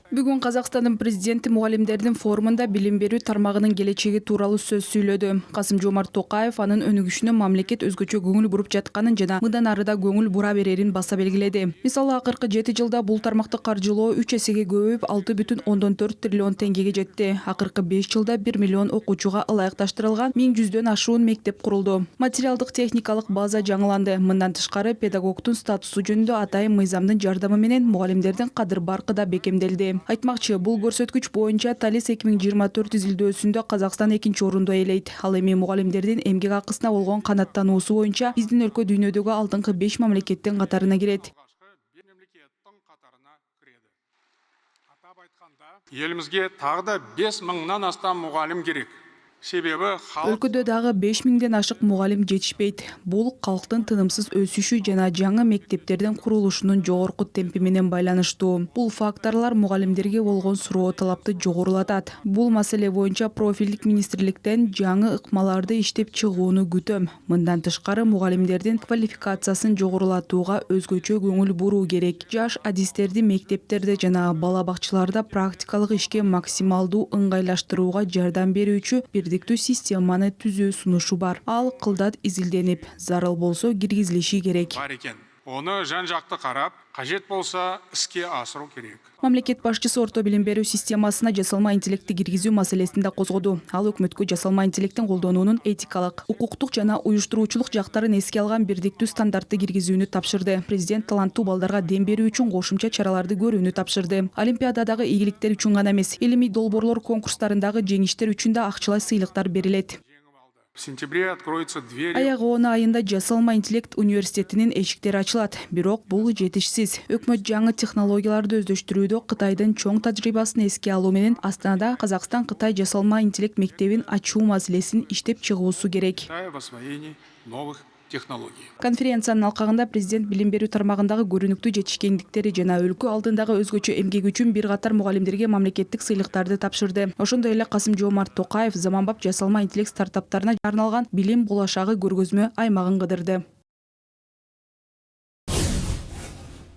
Бүгүн Казакстандын президенти мугалимдердин форумунда билим берүү тармагынын келечеги тууралуу сөз сүйлөдү. Касым-Жомарт Токаев анын өнүгүшүнө мамлекет өзгөчө көңүл буруп жатканын жана мындан арыда көңүл бура берерин баса белгиледи. Мисалы, акыркы 7 жылда бул тармакты каржылоо 3 эсеге көбөйүп 6,4 триллион теңгеге жетти. Акыркы 5 жылда 1 миллион окуучуга ылайыкташтырылган 1100дөн ашуун мектеп курулду. Материалдык техникалык база жаңыланды. Мындан тышкары педагогдун статусу жөнүндө атайын мыйзамдын жардамы менен мугалимдердин кадыр баркы да бекемделди. Айтмакчы, бул көрсөткүч боюнча Талис 2024 изилдөөсүндө Казакстан 2-нчи орунду ээлейт. Ал эми мугалимдердин эмгек акысына болгон канааттануусу боюнча биздин өлкө дүйнөдөгү алдыңкы 5 мамлекеттин катарына кирет. Елімізге тағы да 5 мыңнан астам мұғалім керек. Себебі өлкөдө дагы 5000ден ашык мугалим жетишпейт. Бул калктын тынымсыз өсүшү жана жаңы мектептердин курулушунун жогорку темпи менен байланыштуу. Бул факторлор мугалимдерге болгон суроо талапты жогорулатат. Бул маселе боюнча профилдик министрликтен жаңы ыкмаларды иштеп чыгууну күтөм. Мындан тышкары мугалимдердин квалификациясын жогорулатууга өзгөчө көңүл буруу керек. Жаш адистерди мектептерде жана бала бакчаларда практикалык ишке максималдуу ыңгайлаштырууга жардам берүүчү бирдиктүү системаны түзүү сунушу бар. Ал кылдат изилденип, зарыл болсо киргизилиши керек. бар екен. Оны жан-жақты қарап, қажет болса іске асыру керек. Мамлекет башчысы орто билим берүү системасына жасалма интеллектти киргизүү маселесин да козгоду. Ал өкмөткө жасалма интеллектин колдонуунун этикалык, укуктук жана уюштуруучулук жактарын эске алган бирдиктүү стандартты киргизүүнү тапшырды. Президент таланттуу балдарга дем берүү үчүн кошумча чараларды көрүүнү тапшырды. Олимпиададагы ийгиликтер үчүн гана эмес, илимий долбоорлор конкурстарындагы жеңиштер үчүн да акчалай сыйлыктар берилет. В сентябре откроются двери. Аяк оны айында жасалма интеллект университетинин эшиктери ачылат. Бирок бул жетишсиз. Өкмөт жаңы технологияларды өздөштүрүүдө Кытайдын чоң тажрыйбасын эске алуу менен Астанада Казакстан-Кытай жасалма интеллект мектебин ачуу маселесин иштеп чыгуусу керек. В освоении новых технологий. Конференциянын алкагында президент билим берүү тармагындагы көрүнүктүү жетишкендиктери жана өлкө алдындагы өзгөчө эмгеги үчүн бир катар мугалимдерге мамлекеттик сыйлыктарды тапшырды. Ошондой эле Касым-Жомарт Токаев заманбап жасалма интеллект стартаптарына арналган билим болашагы көргөзмө аймагын кыдырды.